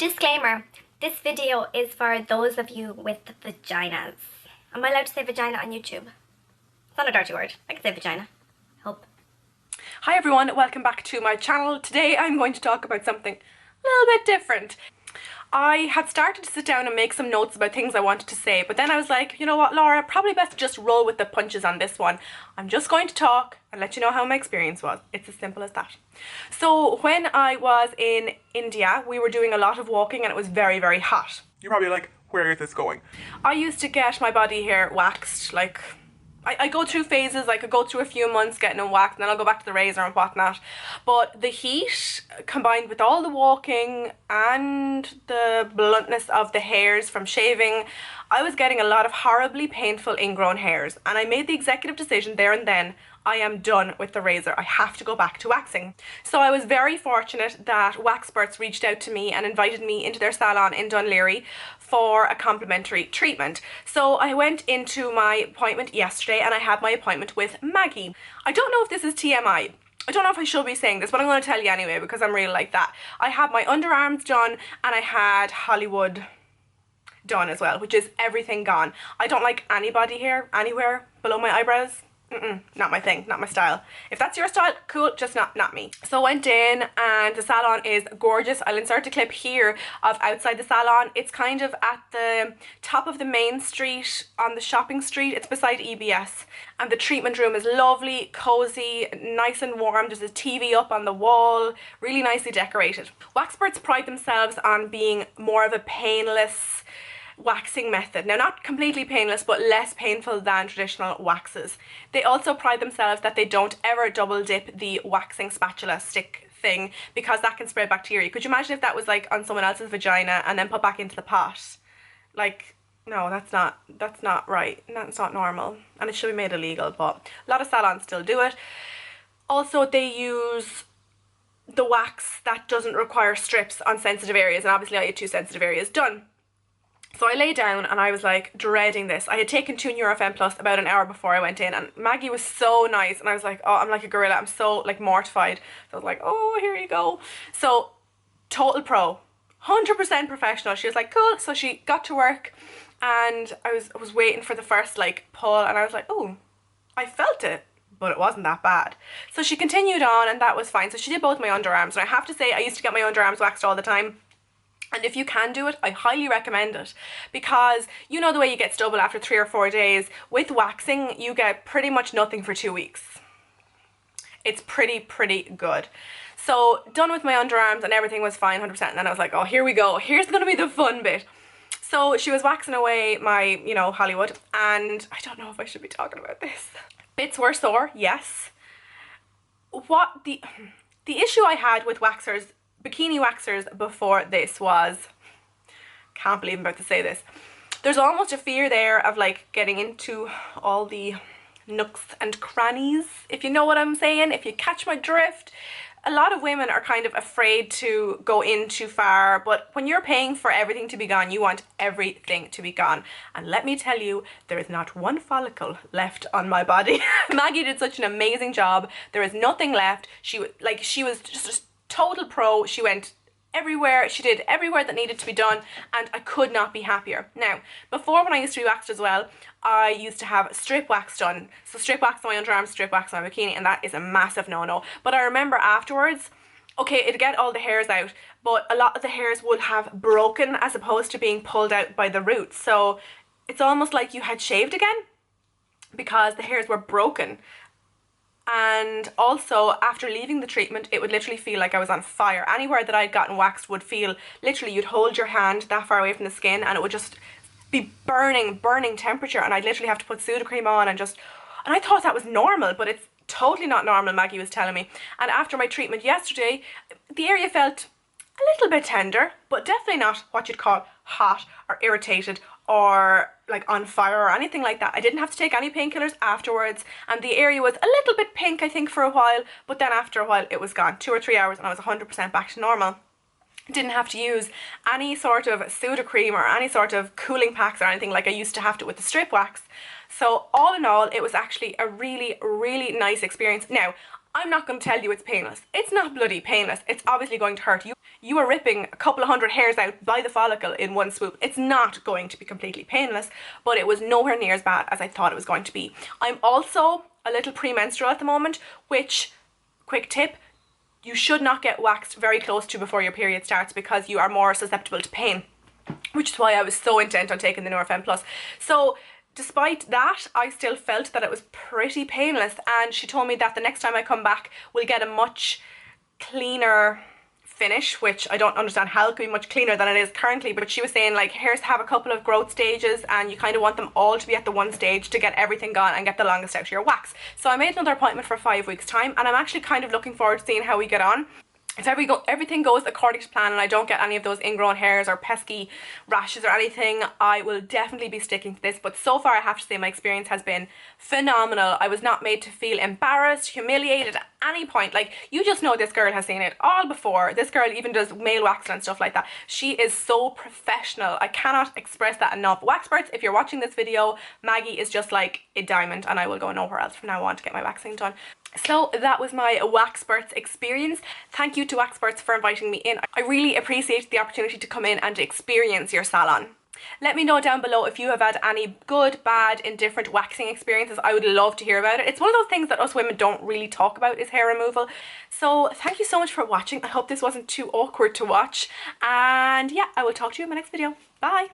Disclaimer, this video is for those of you with vaginas. Am I allowed to say vagina on YouTube? It's not a dirty word. I can say vagina. Hope. Hi everyone, welcome back to my channel. Today I'm going to talk about something a little bit different. I had started to sit down and make some notes about things I wanted to say, but then I was like, you know what, Laura, probably best to just roll with the punches on this one. I'm just going to talk and let you know how my experience was. It's as simple as that. So when I was in India, we were doing a lot of walking and it was very, very hot. You're probably like, where is this going? I used to get my body hair waxed, like, I go through phases. I could go through a few months getting them waxed and then I'll go back to the razor and whatnot. But the heat combined with all the walking and the bluntness of the hairs from shaving, I was getting a lot of horribly painful ingrown hairs, and I made the executive decision there and then, I am done with the razor. I have to go back to waxing. So I was very fortunate that Waxperts reached out to me and invited me into their salon in Dunleary for a complimentary treatment. So I went into my appointment yesterday and I had my appointment with Maggie. I don't know if this is TMI. I don't know if I should be saying this, but I'm going to tell you anyway because I'm really like that. I had my underarms done and I had Hollywood done as well, which is everything gone. I don't like any body hair anywhere below my eyebrows. Not my thing, not my style. If that's your style, cool, just not me. So I went in and the salon is gorgeous. I'll insert a clip here of outside the salon. It's kind of at the top of the main street on the shopping street. It's beside EBS, and the treatment room is lovely, cozy, nice and warm. There's a TV up on the wall, really nicely decorated. Waxperts pride themselves on being more of a painless waxing method. Now, not completely painless, but less painful than traditional waxes. They also pride themselves that they don't ever double dip the waxing spatula stick thing because that can spread bacteria. Could you imagine if that was like on someone else's vagina and then put back into the pot? Like, no, that's not right. That's not normal, and it should be made illegal, but a lot of salons still do it. Also, they use the wax that doesn't require strips on sensitive areas, and obviously I had 2 sensitive areas done. So I lay down and I was like dreading this. I had taken 2 Nurofen Plus about an hour before I went in, and Maggie was so nice, and I was like, oh, I'm like a gorilla. I'm so like mortified. So I was like, oh, here you go. So total pro, 100% professional. She was like, cool. So she got to work and I was waiting for the first like pull, and I was like, oh, I felt it, but it wasn't that bad. So she continued on and that was fine. So she did both my underarms, and I have to say I used to get my underarms waxed all the time. And if you can do it, I highly recommend it, because you know the way you get stubble after 3 or 4 days. With waxing, you get pretty much nothing for 2 weeks. It's pretty good. So done with my underarms and everything was fine, 100%. And then I was like, oh, here we go. Here's going to be the fun bit. So she was waxing away my, you know, Hollywood, and I don't know if I should be talking about this. Bits were sore, yes. What the issue I had with waxers, bikini waxers before this was, can't believe I'm about to say this, there's almost a fear there of like getting into all the nooks and crannies, if you know what I'm saying, if you catch my drift. A lot of women are kind of afraid to go in too far, but when you're paying for everything to be gone, you want everything to be gone. And let me tell you, there is not one follicle left on my body. Maggie did such an amazing job. There is nothing left. She was just total pro. She went everywhere, she did everywhere that needed to be done, and I could not be happier. Now, before, when I used to be waxed as well, I used to have strip wax done. So strip wax on my underarms, strip wax on my bikini, and that is a massive no-no. But I remember afterwards, okay, it'd get all the hairs out, but a lot of the hairs would have broken as opposed to being pulled out by the roots. So it's almost like you had shaved again because the hairs were broken. And also, after leaving the treatment, it would literally feel like I was on fire. Anywhere that I'd gotten waxed would feel, literally, you'd hold your hand that far away from the skin and it would just be burning temperature, and I'd literally have to put Sudocrem on and I thought that was normal, but it's totally not normal, Maggie was telling me. And after my treatment yesterday, the area felt a little bit tender, but definitely not what you'd call hot or irritated or like on fire or anything like that. I didn't have to take any painkillers afterwards, and the area was a little bit pink, I think, for a while, but then after a while it was gone. 2 or 3 hours and I was 100% back to normal. Didn't have to use any sort of Sudocrem or any sort of cooling packs or anything like I used to have to with the strip wax. So all in all, it was actually a really nice experience. Now, I'm not going to tell you it's painless. It's not bloody painless. It's obviously going to hurt you. You are ripping a couple of hundred hairs out by the follicle in one swoop. It's not going to be completely painless, but it was nowhere near as bad as I thought it was going to be. I'm also a little premenstrual at the moment, which, quick tip, you should not get waxed very close to before your period starts because you are more susceptible to pain, which is why I was so intent on taking the Nurofen Plus. So despite that, I still felt that it was pretty painless, and she told me that the next time I come back we'll get a much cleaner finish, which I don't understand how it could be much cleaner than it is currently, but she was saying like hairs have a couple of growth stages and you kind of want them all to be at the one stage to get everything gone and get the longest out of your wax. So I made another appointment for 5 weeks time, and I'm actually kind of looking forward to seeing how we get on. If everything goes according to plan and I don't get any of those ingrown hairs or pesky rashes or anything, I will definitely be sticking to this. But so far I have to say my experience has been phenomenal. I was not made to feel embarrassed, humiliated at any point. Like, you just know this girl has seen it all before. This girl even does male waxing and stuff like that. She is so professional. I cannot express that enough. Waxperts, if you're watching this video, Maggie is just like a diamond, and I will go nowhere else from now on to get my waxing done. So that was my Waxperts experience. Thank you to Waxperts for inviting me in. I really appreciate the opportunity to come in and experience your salon. Let me know down below if you have had any good, bad, indifferent waxing experiences. I would love to hear about it. It's one of those things that us women don't really talk about, is hair removal. So thank you so much for watching. I hope this wasn't too awkward to watch. And yeah, I will talk to you in my next video. Bye!